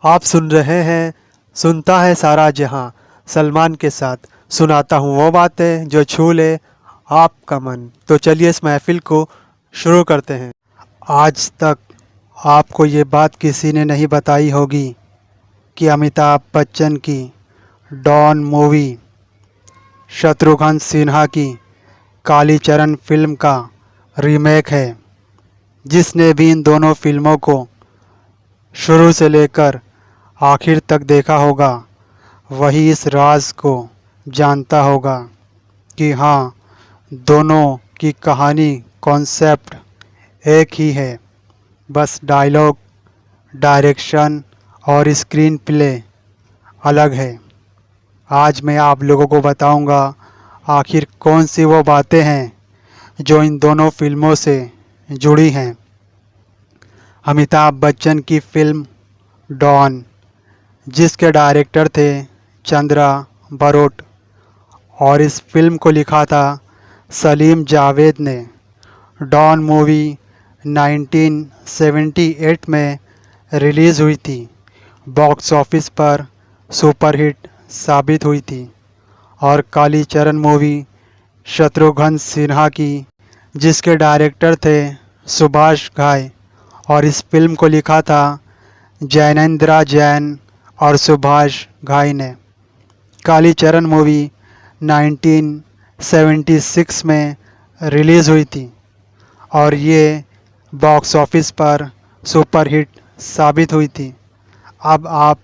आप सुन रहे हैं सुनता है सारा जहां। सलमान के साथ सुनाता हूँ वो बातें जो छू ले आपका मन। तो चलिए इस महफिल को शुरू करते हैं। आज तक आपको ये बात किसी ने नहीं बताई होगी कि अमिताभ बच्चन की डॉन मूवी शत्रुघ्न सिन्हा की कालीचरण फिल्म का रीमेक है। जिसने भी इन दोनों फिल्मों को शुरू से लेकर आखिर तक देखा होगा वही इस राज को जानता होगा कि हाँ, दोनों की कहानी कॉन्सेप्ट एक ही है। बस डायलॉग, डायरेक्शन और स्क्रीन प्ले अलग है। आज मैं आप लोगों को बताऊंगा आखिर कौन सी वो बातें हैं जो इन दोनों फिल्मों से जुड़ी हैं। अमिताभ बच्चन की फिल्म डॉन, जिसके डायरेक्टर थे चंद्रा बरोट, और इस फिल्म को लिखा था सलीम जावेद ने। डॉन मूवी 1978 में रिलीज़ हुई थी। बॉक्स ऑफिस पर सुपरहिट साबित हुई थी। और कालीचरण मूवी शत्रुघ्न सिन्हा की, जिसके डायरेक्टर थे सुभाष घाई, और इस फिल्म को लिखा था जैनेंद्रा जैन और सुभाष घाई ने। कालीचरण मूवी 1976 में रिलीज़ हुई थी और ये बॉक्स ऑफिस पर सुपरहिट साबित हुई थी। अब आप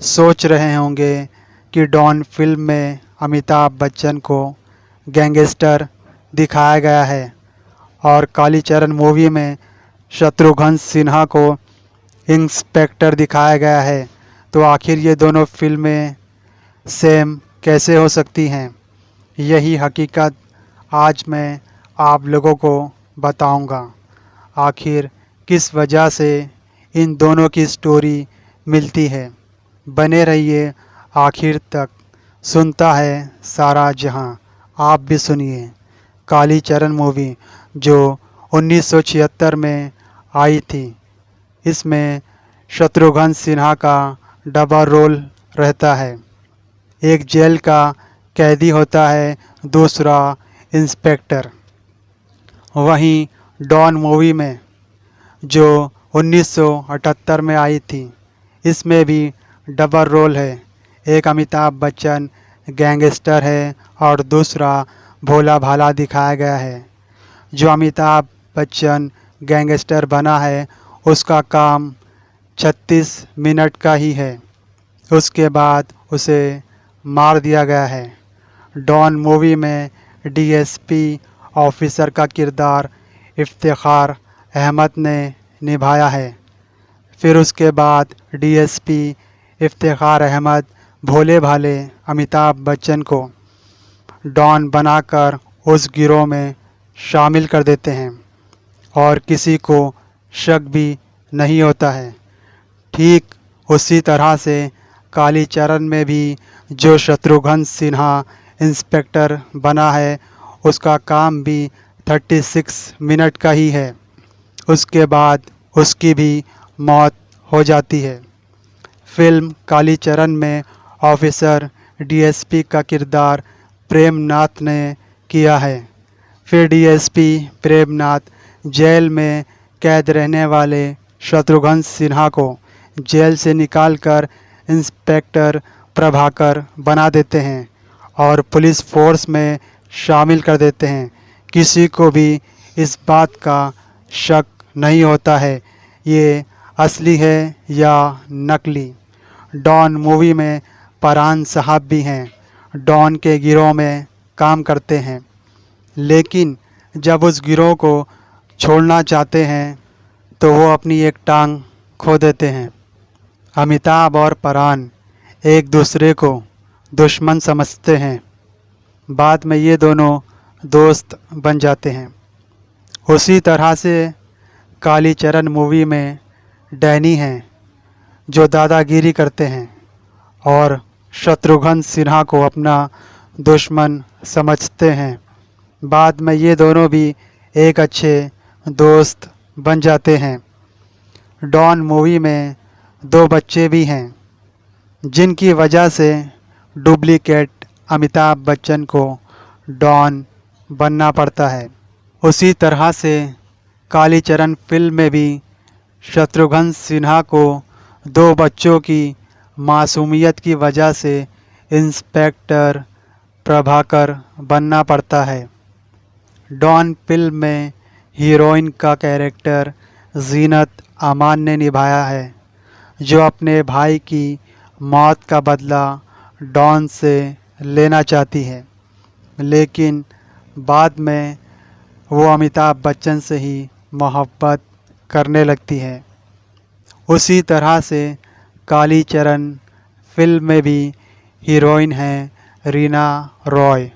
सोच रहे होंगे कि डॉन फिल्म में अमिताभ बच्चन को गैंगस्टर दिखाया गया है और कालीचरण मूवी में शत्रुघ्न सिन्हा को इंस्पेक्टर दिखाया गया है, तो आखिर ये दोनों फिल्में सेम कैसे हो सकती हैं? यही हकीकत आज मैं आप लोगों को बताऊंगा। आखिर किस वजह से इन दोनों की स्टोरी मिलती है। बने रहिए आखिर तक। सुनता है सारा जहां। आप भी सुनिए कालीचरण मूवी जो 1976 में आई थी। इसमें शत्रुघ्न सिन्हा का डबल रोल रहता है। एक जेल का कैदी होता है, दूसरा इंस्पेक्टर। वहीं डॉन मूवी में जो 1978 में आई थी, इसमें भी डबल रोल है। एक अमिताभ बच्चन गैंगस्टर है और दूसरा भोला भाला दिखाया गया है। जो अमिताभ बच्चन गैंगस्टर बना है उसका काम 36 मिनट का ही है। उसके बाद उसे मार दिया गया है। डॉन मूवी में डीएसपी ऑफिसर का किरदार इफ्तिखार अहमद ने निभाया है। फिर उसके बाद डीएसपी इफ्तिखार अहमद भोले भाले अमिताभ बच्चन को डॉन बनाकर उस गिरोह में शामिल कर देते हैं और किसी को शक भी नहीं होता है। ठीक उसी तरह से कालीचरण में भी जो शत्रुघ्न सिन्हा इंस्पेक्टर बना है उसका काम भी 36 मिनट का ही है। उसके बाद उसकी भी मौत हो जाती है। फिल्म कालीचरण में ऑफिसर डीएसपी का किरदार प्रेमनाथ ने किया है। फिर डीएसपी प्रेमनाथ जेल में कैद रहने वाले शत्रुघ्न सिन्हा को जेल से निकालकर इंस्पेक्टर प्रभाकर बना देते हैं और पुलिस फोर्स में शामिल कर देते हैं। किसी को भी इस बात का शक नहीं होता है ये असली है या नकली। डॉन मूवी में फरहान साहब भी हैं। डॉन के गिरोह में काम करते हैं, लेकिन जब उस गिरोह को छोड़ना चाहते हैं तो वो अपनी एक टांग खो देते हैं। अमिताभ और फरहान एक दूसरे को दुश्मन समझते हैं। बाद में ये दोनों दोस्त बन जाते हैं। उसी तरह से कालीचरण मूवी में डैनी हैं जो दादागिरी करते हैं और शत्रुघ्न सिन्हा को अपना दुश्मन समझते हैं। बाद में ये दोनों भी एक अच्छे दोस्त बन जाते हैं। डॉन मूवी में दो बच्चे भी हैं, जिनकी वजह से डुप्लीकेट अमिताभ बच्चन को डॉन बनना पड़ता है। उसी तरह से कालीचरण फिल्म में भी शत्रुघ्न सिन्हा को दो बच्चों की मासूमियत की वजह से इंस्पेक्टर प्रभाकर बनना पड़ता है। डॉन फिल्म में हीरोइन का कैरेक्टर जीनत अमान ने निभाया है, जो अपने भाई की मौत का बदला डॉन से लेना चाहती है, लेकिन बाद में वो अमिताभ बच्चन से ही मोहब्बत करने लगती है। उसी तरह से कालीचरण फिल्म में भी हीरोइन हैं रीना रॉय,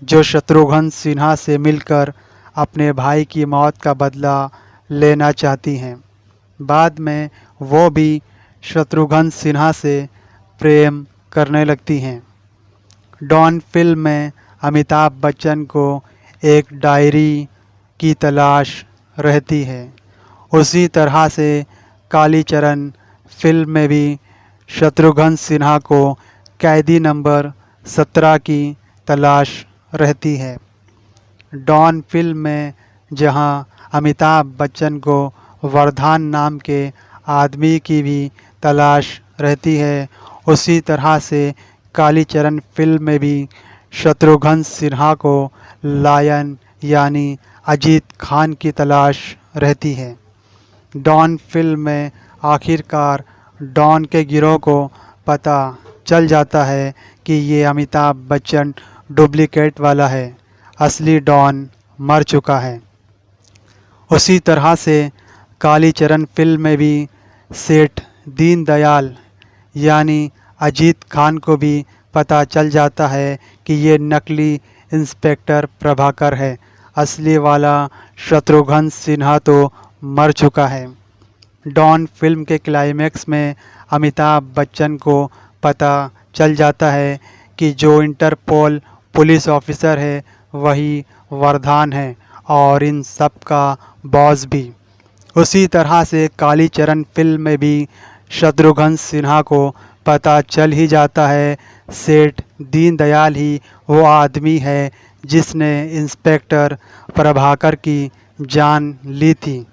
जो शत्रुघ्न सिन्हा से मिलकर अपने भाई की मौत का बदला लेना चाहती हैं। बाद में वो भी शत्रुघ्न सिन्हा से प्रेम करने लगती हैं। डॉन फिल्म में अमिताभ बच्चन को एक डायरी की तलाश रहती है। उसी तरह से कालीचरण फिल्म में भी शत्रुघ्न सिन्हा को कैदी नंबर 17 की तलाश रहती है। डॉन फिल्म में जहां अमिताभ बच्चन को वरदान नाम के आदमी की भी तलाश रहती है, उसी तरह से कालीचरण फिल्म में भी शत्रुघ्न सिन्हा को लायन यानी अजीत खान की तलाश रहती है। डॉन फिल्म में आखिरकार डॉन के गिरोह को पता चल जाता है कि ये अमिताभ बच्चन डुप्लीकेट वाला है, असली डॉन मर चुका है। उसी तरह से कालीचरण फिल्म में भी सेठ दीनदयाल यानी अजीत खान को भी पता चल जाता है कि ये नकली इंस्पेक्टर प्रभाकर है, असली वाला शत्रुघ्न सिन्हा तो मर चुका है। डॉन फिल्म के क्लाइमैक्स में अमिताभ बच्चन को पता चल जाता है कि जो इंटरपोल पुलिस ऑफिसर है वही वरदान है और इन सब का बॉस भी। उसी तरह से कालीचरण फिल्म में भी शत्रुघ्न सिन्हा को पता चल ही जाता है सेठ दीनदयाल ही वो आदमी है जिसने इंस्पेक्टर प्रभाकर की जान ली थी।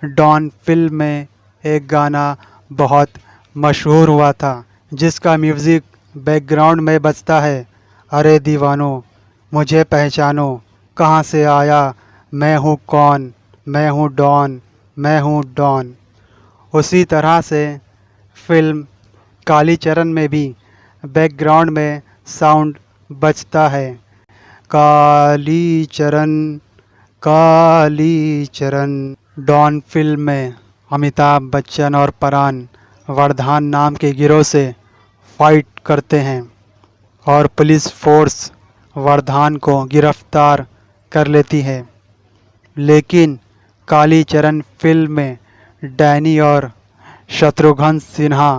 डॉन फिल्म में एक गाना बहुत मशहूर हुआ था, जिसका म्यूज़िक बैकग्राउंड में बजता है, अरे दीवानो मुझे पहचानो, कहाँ से आया, मैं हूँ कौन, मैं हूँ डॉन, मैं हूँ डॉन। उसी तरह से फिल्म कालीचरण में भी बैकग्राउंड में साउंड बजता है, कालीचरण कालीचरण। डॉन फिल्म में अमिताभ बच्चन और परान वरदान नाम के गिरोह से फाइट करते हैं और पुलिस फोर्स वरदान को गिरफ्तार कर लेती है। लेकिन कालीचरण फिल्म में डैनी और शत्रुघ्न सिन्हा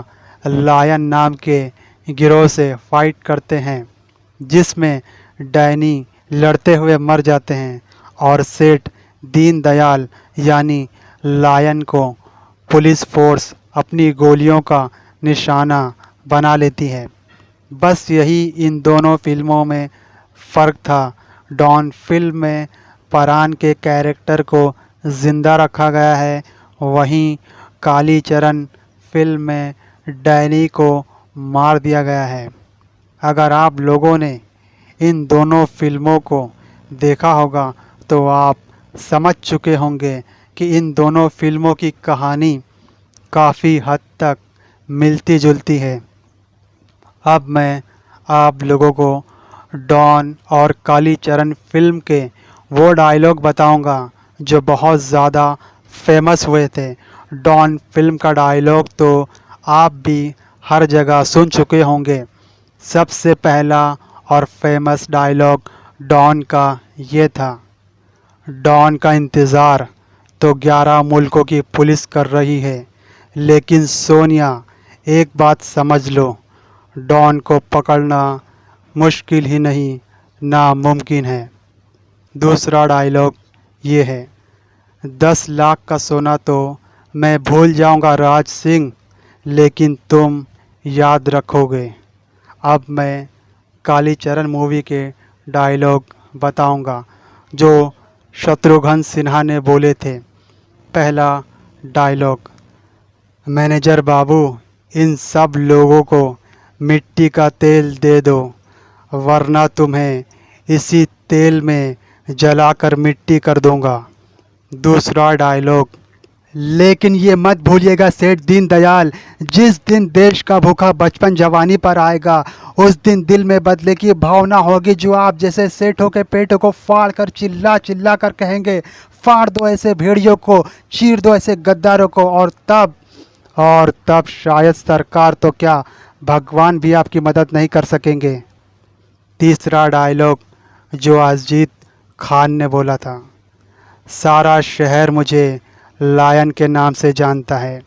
लायन नाम के गिरोह से फाइट करते हैं, जिसमें डैनी लड़ते हुए मर जाते हैं और सेठ दीनदयाल यानी लायन को पुलिस फोर्स अपनी गोलियों का निशाना बना लेती है। बस यही इन दोनों फिल्मों में फ़र्क था। डॉन फिल्म में परान के कैरेक्टर को ज़िंदा रखा गया है, वहीं कालीचरण फिल्म में डैनी को मार दिया गया है। अगर आप लोगों ने इन दोनों फिल्मों को देखा होगा तो आप समझ चुके होंगे कि इन दोनों फिल्मों की कहानी काफ़ी हद तक मिलती जुलती है। अब मैं आप लोगों को डॉन और कालीचरण फिल्म के वो डायलॉग बताऊंगा जो बहुत ज़्यादा फेमस हुए थे। डॉन फिल्म का डायलॉग तो आप भी हर जगह सुन चुके होंगे। सबसे पहला और फेमस डायलॉग डॉन का ये था, डॉन का इंतज़ार तो 11 मुल्कों की पुलिस कर रही है, लेकिन सोनिया एक बात समझ लो, डॉन को पकड़ना मुश्किल ही नहीं नामुमकिन है। दूसरा डायलॉग ये है, 10 लाख का सोना तो मैं भूल जाऊंगा राज सिंह, लेकिन तुम याद रखोगे। अब मैं कालीचरण मूवी के डायलॉग बताऊंगा जो शत्रुघ्न सिन्हा ने बोले थे। पहला डायलॉग, मैनेजर बाबू, इन सब लोगों को मिट्टी का तेल दे दो, वरना तुम्हें इसी तेल में जलाकर मिट्टी कर दूंगा। दूसरा डायलॉग, लेकिन ये मत भूलिएगा सेठ दीनदयाल, जिस दिन देश का भूखा बचपन जवानी पर आएगा उस दिन दिल में बदले की भावना होगी जो आप जैसे सेठों के पेटों को फाड़ कर चिल्ला चिल्ला कर कहेंगे, फाड़ दो ऐसे भेड़ियों को, चीर दो ऐसे गद्दारों को, और तब शायद सरकार तो क्या भगवान भी आपकी मदद नहीं कर सकेंगे। तीसरा डायलॉग जो अजीत खान ने बोला था, सारा शहर मुझे लायन के नाम से जानता है।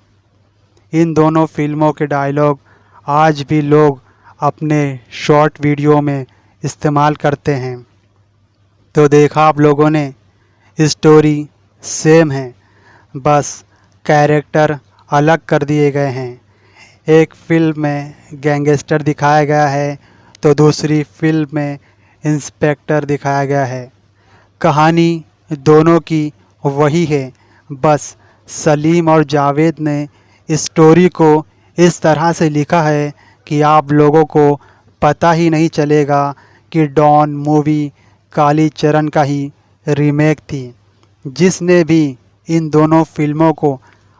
इन दोनों फिल्मों के डायलॉग आज भी लोग अपने शॉर्ट वीडियो में इस्तेमाल करते हैं। तो देखा आप लोगों ने, स्टोरी सेम है, बस कैरेक्टर अलग कर दिए गए हैं। एक फिल्म में गैंगस्टर दिखाया गया है तो दूसरी फिल्म में इंस्पेक्टर दिखाया गया है। कहानी दोनों की वही है, बस सलीम और जावेद ने स्टोरी को इस तरह से लिखा है कि आप लोगों को पता ही नहीं चलेगा कि डॉन मूवी कालीचरण का ही रीमेक थी। जिसने भी इन दोनों फिल्मों को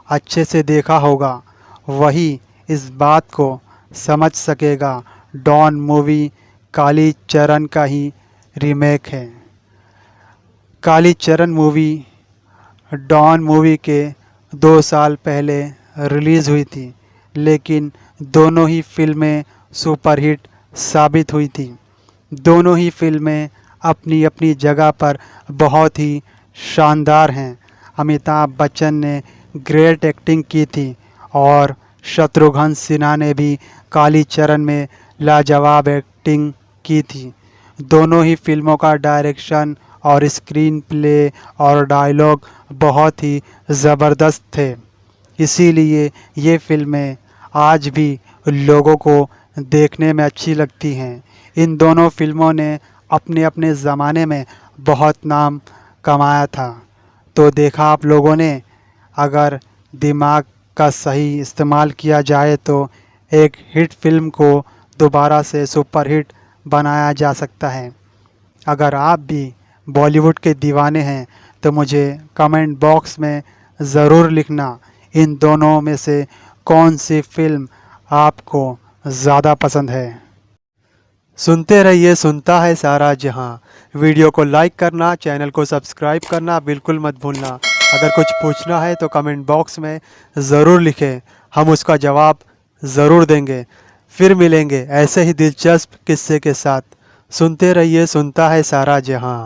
अच्छे से देखा होगा वही इस बात को समझ सकेगा डॉन मूवी कालीचरण का ही रीमेक है। कालीचरण मूवी डॉन मूवी के 2 साल पहले रिलीज़ हुई थी, लेकिन दोनों ही फिल्में सुपरहिट साबित हुई थी। दोनों ही फिल्में अपनी अपनी जगह पर बहुत ही शानदार हैं। अमिताभ बच्चन ने ग्रेट एक्टिंग की थी और शत्रुघ्न सिन्हा ने भी कालीचरण में लाजवाब एक्टिंग की थी। दोनों ही फिल्मों का डायरेक्शन और स्क्रीन प्ले और डायलॉग बहुत ही ज़बरदस्त थे। इसीलिए ये फिल्में आज भी लोगों को देखने में अच्छी लगती हैं। इन दोनों फिल्मों ने अपने अपने ज़माने में बहुत नाम कमाया था। तो देखा आप लोगों ने, अगर दिमाग का सही इस्तेमाल किया जाए तो एक हिट फिल्म को दोबारा से सुपरहिट बनाया जा सकता है। अगर आप भी बॉलीवुड के दीवाने हैं तो मुझे कमेंट बॉक्स में ज़रूर लिखना, इन दोनों में से कौन सी फिल्म आपको ज़्यादा पसंद है। सुनते रहिए सुनता है सारा जहां। वीडियो को लाइक करना, चैनल को सब्सक्राइब करना बिल्कुल मत भूलना। अगर कुछ पूछना है तो कमेंट बॉक्स में ज़रूर लिखें, हम उसका जवाब ज़रूर देंगे। फिर मिलेंगे ऐसे ही दिलचस्प किस्से के साथ। सुनते रहिए सुनता है सारा जहां।